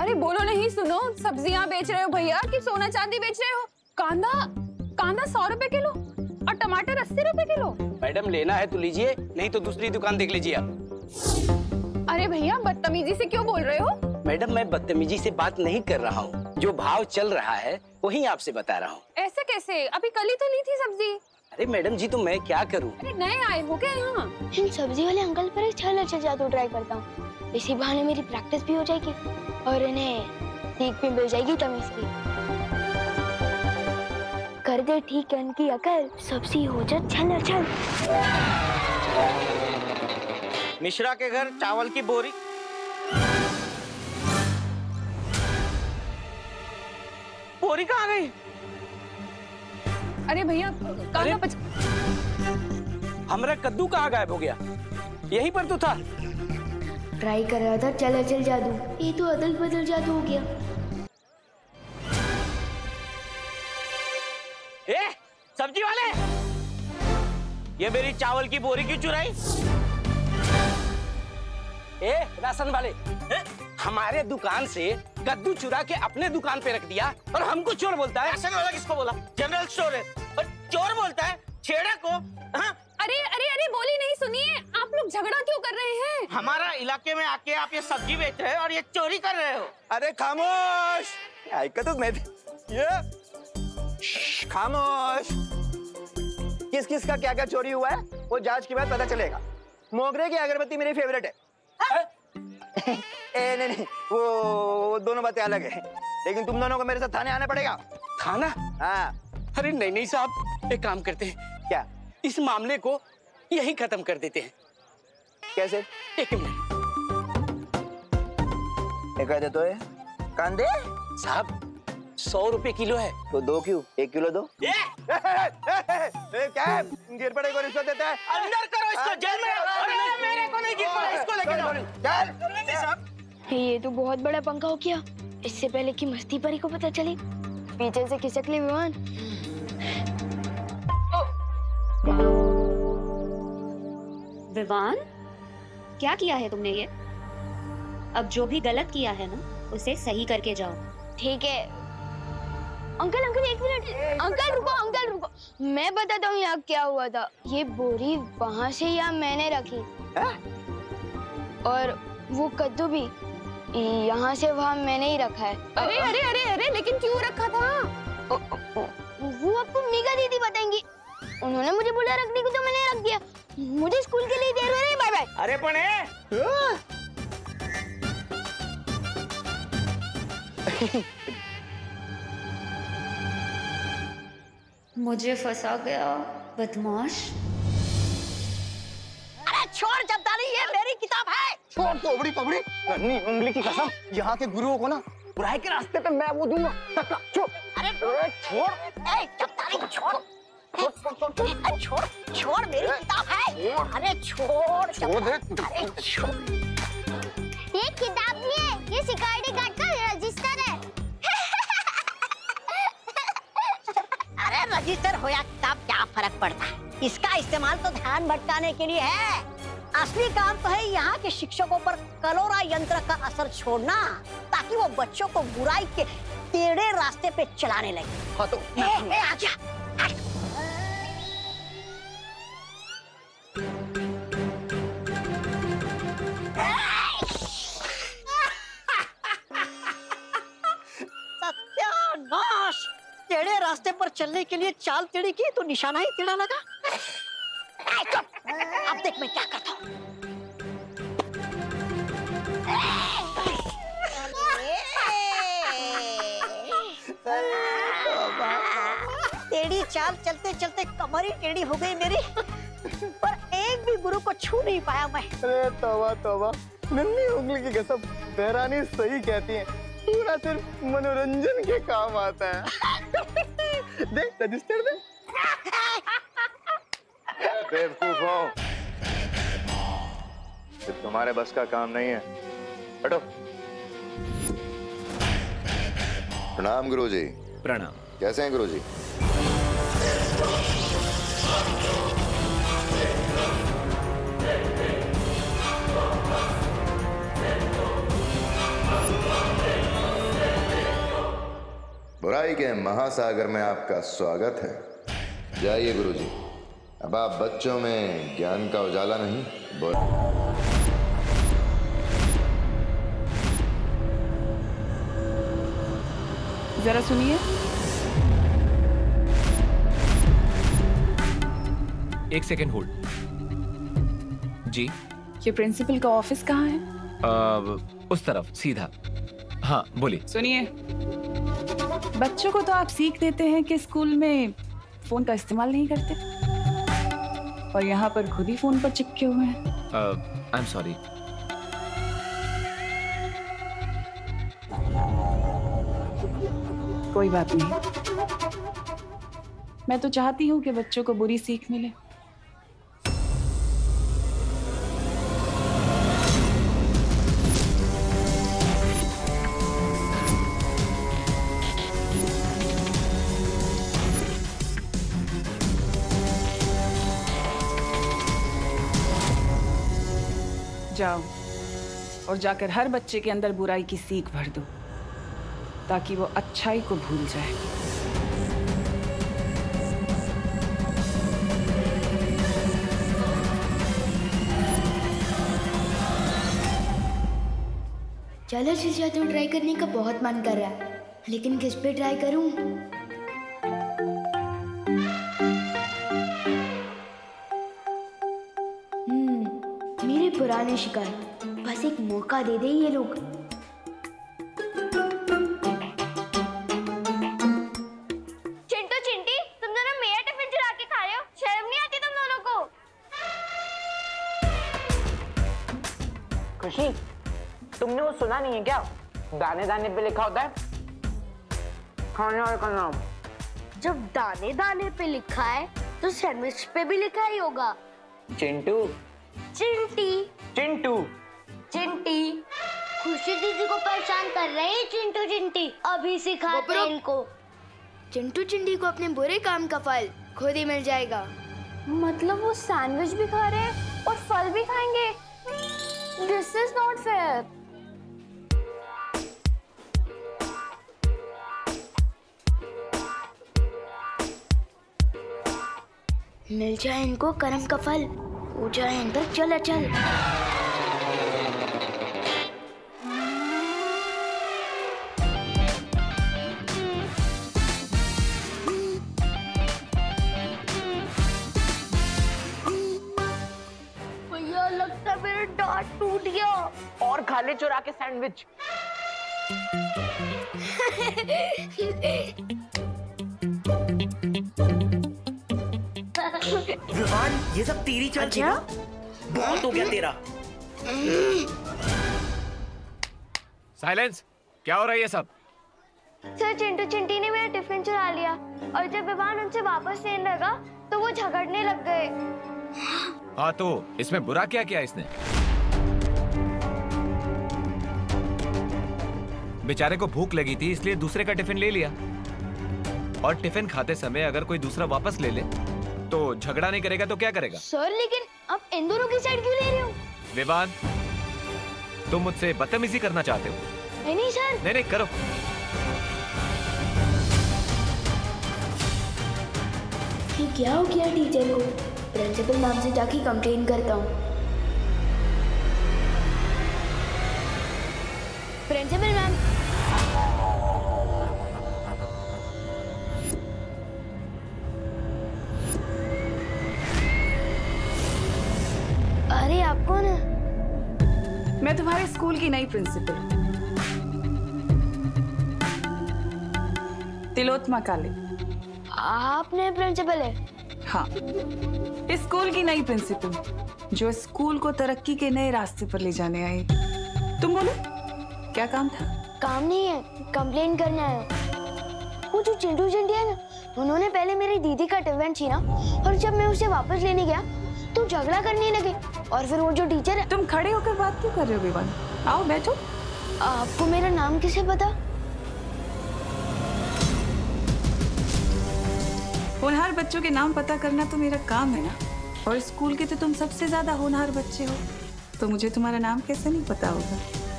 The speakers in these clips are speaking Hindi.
अरे बोलो नहीं, सुनो, सब्जियां बेच रहे हो भैया कि सोना चांदी बेच रहे हो? कांदा 100 रुपए किलो और टमाटर 80 रुपए किलो। मैडम लेना है तो लीजिए, नहीं तो दूसरी दुकान देख लीजिए आप। अरे भैया बदतमीजी से क्यों बोल रहे हो? मैडम मैं बदतमीजी से बात नहीं कर रहा हूँ, जो भाव चल रहा है वही आपसे बता रहा हूँ। ऐसे कैसे? अभी कल ही तो ली थी सब्जी। अरे मैडम जी तो मैं क्या करूँ? अरे नए आए हो क्या यहाँ? इन सब्जी वाले अंकल पर एक अच्छा जादू ट्राई करता हूँ। इसी बहाने मेरी प्रैक्टिस भी हो जाएगी और इन्हें सीख भी मिल जाएगी तमीज की। कर दे ठीक इनकी अकल, सब्जी हो जा छल छल। मिश्रा के घर चावल की बोरी। बोरी कहाँ गई? अरे भैया हमारा कद्दू कहाँ गायब हो गया? यहीं पर तो था। ट्राई कर रहा था चल चल जादू, ये तो अदल बदल जादू हो गया। ए, सब्जी वाले, ये मेरी चावल की बोरी क्यों चुराई? ए राशन वाले, हमारे दुकान से कद्दू चुरा के अपने दुकान पे रख दिया और हमको चोर बोलता है। राशन वाला किसको बोला? जनरल स्टोर है और चोर बोलता है छेड़ा को। हाँ? अरे अरे अरे बोली नहीं, सुनिए, आप लोग झगड़ा क्यों कर रहे हैं? हमारा इलाके में आके आप ये सब्जी बेच रहे हो और ये चोरी कर रहे हो। अरे खामोश, तो मैं ये खामोश। किस किस का क्या क्या चोरी हुआ है वो जांच के बाद पता चलेगा। मोगरे की अगरबत्ती मेरी फेवरेट है। नहीं, वो दोनों बातें अलग है, लेकिन तुम दोनों को मेरे साथ थाने आना पड़ेगा। थाना? हाँ। अरे नहीं साहब, एक काम करते हैं। क्या? इस मामले को यहीं खत्म कर देते हैं। कैसे? एक मिनट। कह दे तो है कांदे साहब 100 रुपए किलो है। तो 2 क्यों? 1 किलो दो। क्या है? गिर पड़े को रिश्वत देता है? अंदर करो इसको, जेल में। अरे मेरे को नहीं गिर पड़ा, इसको लेके जाओ। ये तो बहुत बड़ा पंखा हो गया। इससे पहले कि मस्ती परी को पता चले, पीछे से खिसक ले विमान। विवान, क्या किया है तुमने ये? अब जो भी गलत किया है ना, उसे सही करके जाओ। ठीक है। Uncle uncle 1 minute. अंकल रुको, मैं बताता हूँ यहाँ क्या हुआ था। ये बोरी वहाँ से यहाँ मैंने रखी और वो कद्दू भी यहाँ से वहाँ मैंने ही रखा है। अरे अरे अरे अरे लेकिन क्यों रखा था? वो आपको मीगा दीदी बताएंगी। उन्होंने मुझे बोला रखने को तो मैंने रख दिया। मुझे स्कूल के लिए देर हो रही है। Bye bye. अरे पने मुझे फंसा गया बदमाश। अरे छोड़ जब्दारी, ये मेरी किताब है। छोड़ तो पबड़ी नन्ही उंगली की कसम, यहाँ के गुरुओं को ना बुराई के रास्ते पे मैं वो दूंगा। छोड़। अरे छोड़, ए जब्दारी छोड़। छोड़ मेरी किताब है। अरे छोड़ दे। अरे छोड़। ये किताब नहीं है, ये सिक्योरिटी गार्ड का रजिस्टर है। अरे रजिस्टर हो या किताब क्या फर्क पड़ता है? इसका इस्तेमाल तो ध्यान भटकाने के लिए है। असली काम तो है यहाँ के शिक्षकों पर कलोरा यंत्र का असर छोड़ना, ताकि वो बच्चों को बुराई के टेढ़े रास्ते पे चलाने लगे। हाँ तो आजा। सत्यानाश! टेढ़े रास्ते पर चलने के लिए चाल टेढ़ी की तो निशाना ही टेढ़ा लगा। अब देख मैं क्या करता हूँ। टेढ़ी चाल चलते चलते कमर ही टेढ़ी हो गई मेरी, पर एक भी गुरु को छू नहीं पाया मैं। अरे तौबा, नन्ही उंगली की कसम, देहरानी सही कहती है। पूरा सिर्फ मनोरंजन के काम आता है। देख रजिस्टर दे। बेवकूफ हो, सिर्फ तुम्हारे बस का काम नहीं है। हटो। प्रणाम गुरुजी। प्रणाम। कैसे हैं गुरुजी? बुराई के महासागर में आपका स्वागत है। जाइए गुरुजी, अब आप बच्चों में ज्ञान का उजाला नहीं जरा सुनिए। एक सेकेंड होल्ड। जी, ये प्रिंसिपल का ऑफिस कहाँ है? उस तरफ सीधा। हाँ बोलिए। सुनिए, बच्चों को तो आप सीख देते हैं कि स्कूल में फोन का इस्तेमाल नहीं करते, और यहाँ पर खुद ही फोन पर चिपके हुए हैं। I am sorry. कोई बात नहीं, मैं तो चाहती हूँ कि बच्चों को बुरी सीख मिले। जाओ और जाकर हर बच्चे के अंदर बुराई की सीख भर दो, ताकि वो अच्छाई को भूल जाए। चलो शीशा, तो ट्राई करने का बहुत मन कर रहा है, लेकिन किस पे ट्राई करूं? मेरे पुराने शिकार, बस एक मौका दे दे ये लोग। चिंटू चिंटी, तुम दोनों मेरा टिफिन चुरा के खा रहे हो, शर्म नहीं आती तुम दोनों को? खुशी, तुमने वो सुना नहीं है क्या? दाने दाने पे लिखा होता है खाने वाले का नाम। जब दाने दाने पे लिखा है तो सैंडविच पे भी लिखा ही होगा। चिंटू, चिंटी, चिंटू, चिंटी। खुशी दीदी को परेशान कर रहे हैं चिंटू चिंटी, अभी सिखाते हैं इनको। चिंटू चिंटी को अपने बुरे काम का फल खुद ही मिल जाएगा। मतलब वो सैंडविच भी खा रहे हैं और फल भी खाएंगे? This is not fair. मिल जाए इनको कर्म का फल, हो जाए इन पर चल चल। भैया लगता है मेरा दांत टूट गया। और खा ले चुरा के सैंडविच। विवान, ये सब तेरी चाल थी ना? बहुत हो गया तेरा। साइलेंस, क्या हो रहा है ये सब? सर, चिंटू चिंटी ने मेरा टिफिन चुरा लिया, और जब विवान उनसे वापस लेने लगा तो वो झगड़ने लग गए। हाँ, तो इसमें बुरा क्या किया इसने? बेचारे को भूख लगी थी, इसलिए दूसरे का टिफिन ले लिया। और टिफिन खाते समय अगर कोई दूसरा वापस ले ले तो झगड़ा नहीं करेगा तो क्या करेगा? सर, लेकिन आप इन दोनों की साइड क्यों ले रहे हो? विवान, तुम मुझसे बदतमीजी करना चाहते हो? नहीं सर। नहीं करो। ये क्या हो गया टीचर को? प्रिंसिपल मैम से जाके कंप्लेन करता हूँ। प्रिंसिपल मैम, अरे आप कौन है? मैं तुम्हारे स्कूल की नई प्रिंसिपल हूँ, तिलोत्तमा काले। आप नए प्रिंसिपल है? हाँ, इस स्कूल की नई प्रिंसिपल जो स्कूल को तरक्की के नए रास्ते पर ले जाने आई। तुम बोलो, क्या काम था? काम नहीं है, कंप्लेन करने आया। वो जो चिंटू चिंटी है ना, उन्होंने पहले मेरी दीदी का टिफिन छीना, और जब मैं उसे वापस लेने गया तो झगड़ा करने लगे। और फिर वो जो टीचर है। तुम खड़े होकर बात क्यों कर रहे हो विवान? आओ बैठो। आपको मेरा नाम कैसे पता? होनहार बच्चों के नाम पता करना तो मेरा काम है ना, और स्कूल के तो तुम सबसे ज्यादा होनहार बच्चे हो, तो मुझे तुम्हारा नाम कैसे नहीं पता होगा?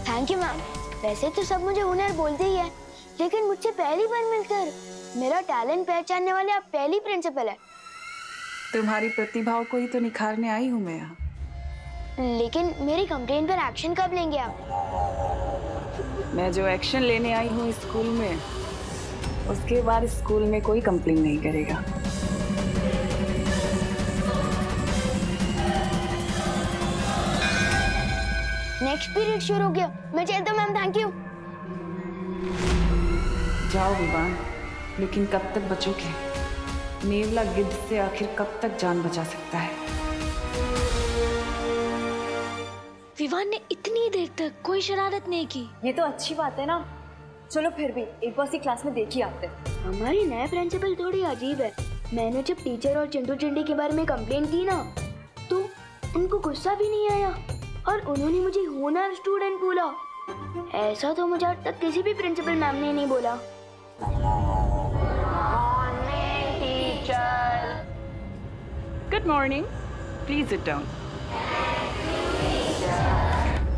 Thank you ma'am. वैसे तो सब मुझे होनहार बोलते ही है, लेकिन मुझसे पहली बार मिलकर मेरा टैलेंट पहचानने वाले आप पहली प्रिंसिपल है। तुम्हारी प्रतिभाओं को ही तो निखारने आई हूँ मैं यहाँ। लेकिन मेरी कंप्लेंट पर एक्शन कब लेंगे आप? मैं जो एक्शन लेने आई हूँ स्कूल में, उसके बाद स्कूल में कोई कंप्लेंट नहीं करेगा। नेक्स्ट पीरियड शुरू हो गया, मैं चलता हूँ मैम, थैंक यू। जाओ विवान, लेकिन कब तक बचोगे? नेवला गिद्ध से आखिर कब तक जान बचा सकता है? विवान ने इतनी देर तक कोई शरारत नहीं की। ये तो अच्छी बात है ना। चलो फिर भी एक बार सी क्लास में देख ही आते। हमारी नए प्रिंसिपल थोड़ी अजीब है। मैंने जब टीचर और चिंटू चिंटी के बारे में कंप्लेंट की ना, तो उनको गुस्सा भी नहीं आया और उन्होंने मुझे होनहार स्टूडेंट बोला। ऐसा तो मुझे आज तक किसी भी प्रिंसिपल मैम ने नहीं बोला। Morning teacher. Good morning, please sit down.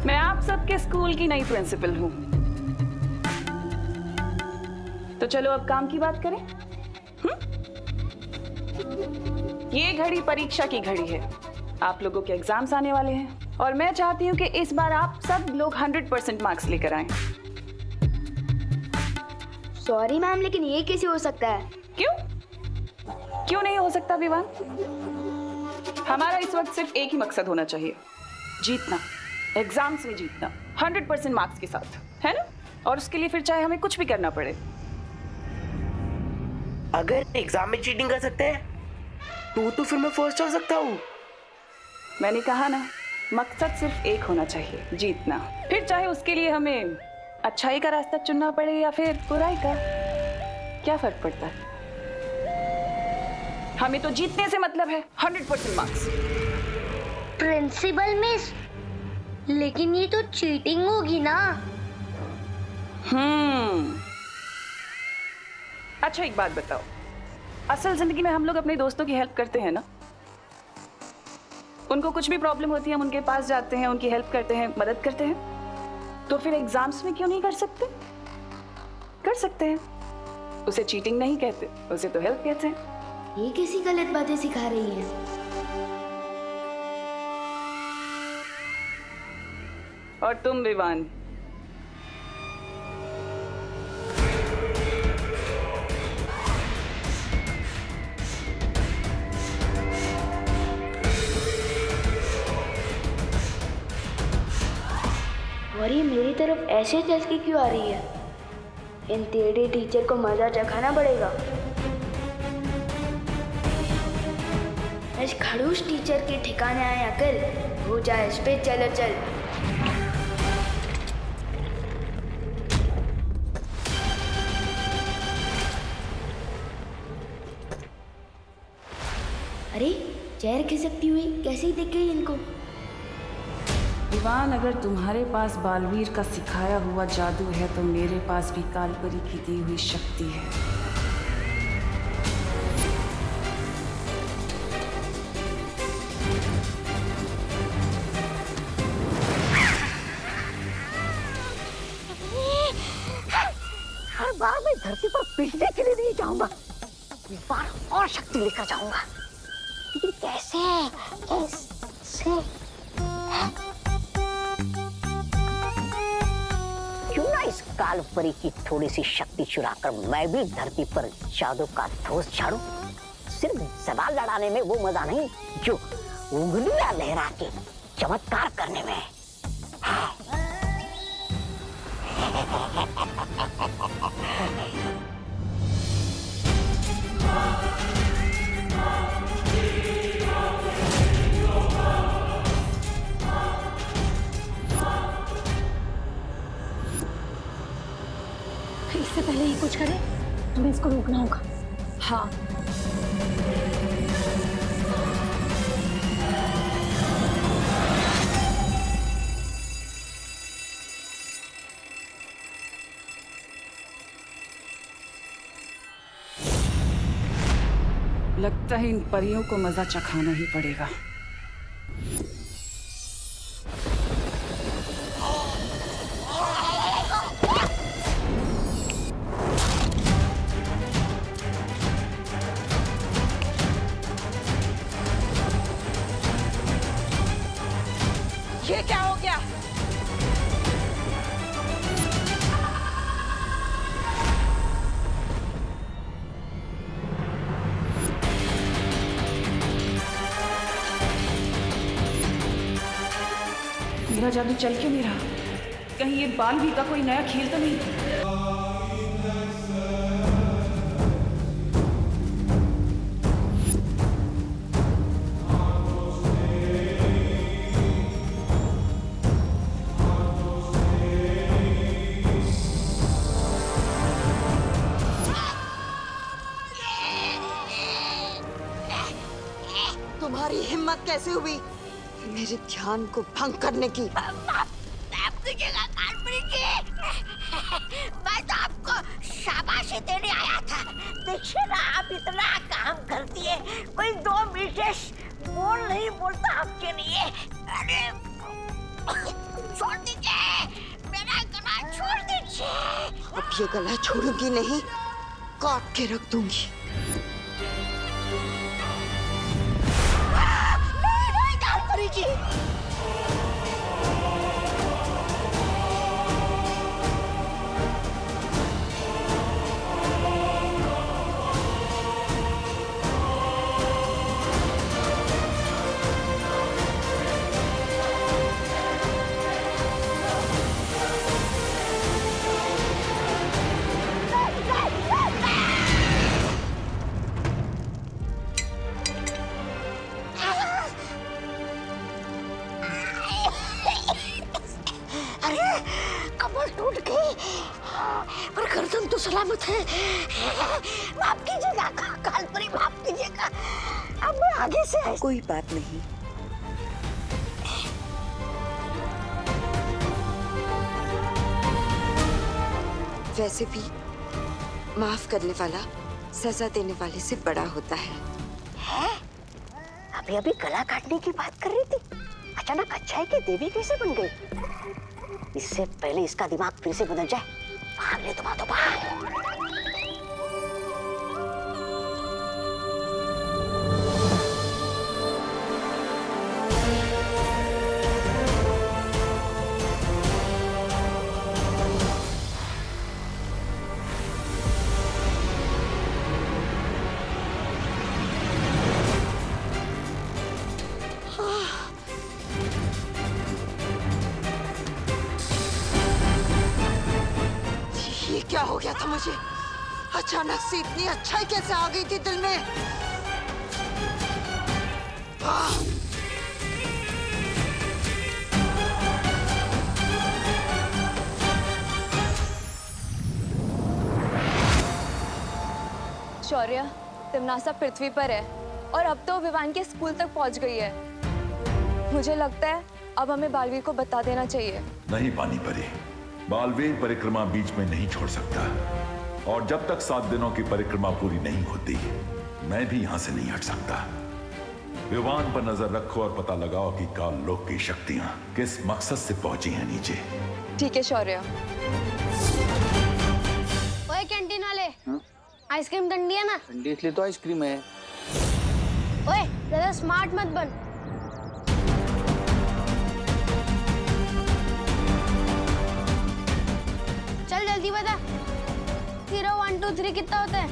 मैं आप सबके स्कूल की नई प्रिंसिपल हूँ। तो चलो अब काम की बात करें। ये घड़ी परीक्षा की घड़ी है। आप लोगों के एग्जाम्स आने वाले हैं और मैं चाहती हूँ कि इस बार आप सब लोग 100% मार्क्स लेकर आएं। सॉरी मैम, लेकिन ये कैसे हो सकता है? क्यों नहीं हो सकता विवान? हमारा इस वक्त सिर्फ एक ही मकसद होना चाहिए, जीतना, एग्जाम्स में जीतना 100% मार्क्स के साथ, है ना? और उसके लिए फिर चाहे हमें कुछ भी करना पड़े। अगर एग्जाम में चीटिंग कर सकते हैं तो फिर मैं फर्स्ट हो सकता हूँ। मैंने कहा ना, मकसद सिर्फ एक होना चाहिए, जीतना। फिर चाहे उसके लिए हमें अच्छाई का रास्ता चुनना पड़े या फिर बुराई का, क्या फर्क पड़ता है? हमें तो जीतने से मतलब है, 100% मार्क्स। प्रिंसिपल मिस, लेकिन ये तो चीटिंग होगी ना। अच्छा एक बात बताओ, असल जिंदगी में हम लोग अपने दोस्तों की हेल्प करते हैं ना? उनको कुछ भी प्रॉब्लम होती है हम उनके पास जाते हैं, उनकी हेल्प करते हैं, मदद करते हैं। तो फिर एग्जाम्स में क्यों नहीं कर सकते? कर सकते हैं। उसे चीटिंग नहीं कहते, उसे तो हेल्प कहते हैं। ये कैसी गलत बातें सिखा रही है? और तुम विवान, और ये मेरी तरफ ऐसे चल के क्यों आ रही है? इन टेढ़े टीचर को मजा चखाना पड़ेगा। इस खड़ूस टीचर के ठिकाने आए अकल, हो जाए इस पे चलो चल। अरे चेयर खिसकती हुई कैसे दिख गई इनको? विवान, अगर तुम्हारे पास बालवीर का सिखाया हुआ जादू है तो मेरे पास भी कालपरी की दी हुई शक्ति है। हर बार मैं धरती पर पीटने के लिए नहीं जाऊंगा, इस बार और शक्ति लेकर जाऊंगा। लेकिन कैसे? क्यों ना इस कालपरी की थोड़ी सी शक्ति चुराकर मैं भी धरती पर जादू का धोस झाड़ू। सिर्फ सवाल लड़ाने में वो मजा नहीं जो उंगलियां लहरा के चमत्कार करने में है। इससे पहले ही कुछ करें, हमें इसको रोकना होगा। हाँ। लगता है इन परियों को मजा चखाना ही पड़ेगा। जादू चल क्यों नहीं रहा? कहीं ये बालवी का कोई नया खेल तो नहीं? तुम्हारी हिम्मत कैसे हुई मेरे ध्यान को भंग करने की? मैं तो आपको शाबाशी देने आया था। देखिए ना, आप इतना काम करती है, कोई 2 मिनट बोल नहीं बोलता आपके लिए। अरे छोड़ दीजिए, मेरा गला छोड़ दीजिए। अब ये गला छोड़ूंगी नहीं, काट के रख दूंगी। जी टूट गई पर गर्दन तो सलामत है। माफ कीजिएगा कालपरी, माफ कीजिएगा। अब मैं आगे से कोई बात नहीं। वैसे भी माफ करने वाला सजा देने वाले से बड़ा होता है। अभी अभी गला काटने की बात कर रही थी, अचानक अच्छाई की देवी कैसे बन गई? इससे पहले इसका दिमाग फिर से बदल जाए, भाग ले तुम, तो भाग। क्या हो गया था मुझे? अचानक से इतनी अच्छाई कैसे आ गई थी दिल में? शौर्य, तिमनासा पृथ्वी पर है और अब तो विवान के स्कूल तक पहुंच गई है। मुझे लगता है अब हमें बालवीर को बता देना चाहिए। नहीं पानी परी, बालवीर परिक्रमा बीच में नहीं छोड़ सकता, और जब तक 7 दिनों की परिक्रमा पूरी नहीं होती मैं भी यहां से नहीं हट सकता। विवान पर नजर रखो और पता लगाओ कि काल लोक की शक्तियां किस मकसद से पहुंची हैं नीचे। ठीक है शौर्य। ओए कैंटीन वाले, आइसक्रीम ठंडी है ना? ठंडी इसलिए तो आइसक्रीम है। ओए ज्यादा स्मार्ट मत बन। चल जल्दी बता, 0 1 2 3 कितना होता है?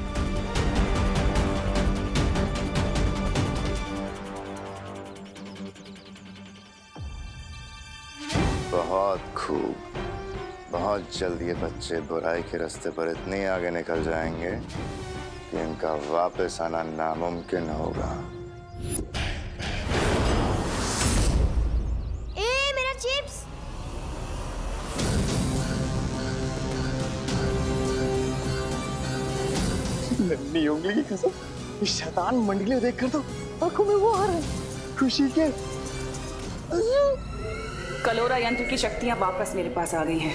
बहुत खूब। बहुत जल्द ये बच्चे बुराई के रास्ते पर इतने आगे निकल जाएंगे कि इनका वापस आना नामुमकिन होगा। मेरा चिप्स। नन्ही उंगली की कसम, इस शैतान मंडली देखकर तो आंखों में वो आ रहा है खुशी के। कलोरा यंत्र की शक्तियां वापस मेरे पास आ गई हैं।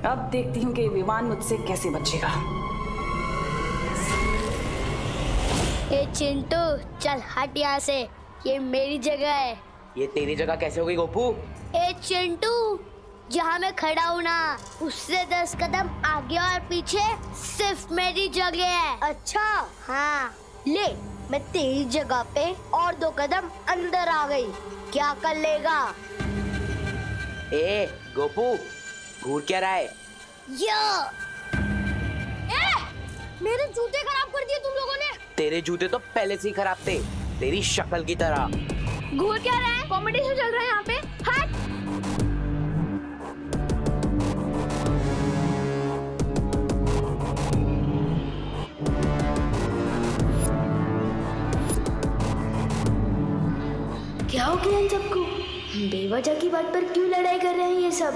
अब देखती हूँ कि विवान मुझसे कैसे बचेगा। ए चिंटू, चल हट यहाँ से, ये मेरी जगह है। ये तेरी जगह कैसे होगी गोपू? ए चिंटू, जहाँ मैं खड़ा हूँ ना, उससे 10 कदम आगे और पीछे सिर्फ मेरी जगह है। अच्छा हाँ, ले मैं तेरी जगह पे और 2 कदम अंदर आ गई, क्या कर लेगा? ए गोपू, घूर क्या रहा है? मेरे जूते खराब कर दिए तुम लोगों ने। तेरे जूते तो पहले से ही खराब थे, तेरी शक्ल की तरह। घूर क्या रहा है? कॉम्पिटिशन चल रहा है यहाँ पे। हट। बेवजह की बात पर क्यों लड़ाई कर रहे हैं ये सब?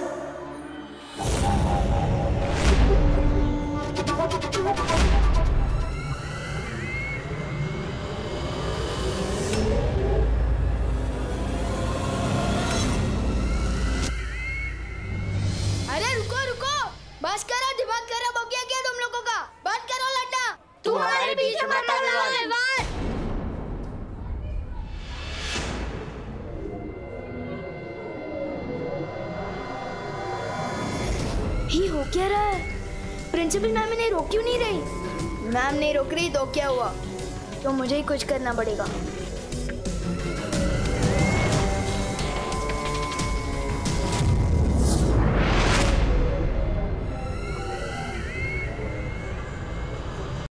अरे रुको रुको, बस करो, दिमाग खराब हो गया क्या तुम लोगों का? बंद करो लड़ना। तू हमारे बीच में मत आ। ही हो क्या रहा है? प्रिंसिपल मैम इन्हें रोक क्यों नहीं रही? मैम नहीं रोक रही तो क्या हुआ? तो मुझे ही कुछ करना पड़ेगा।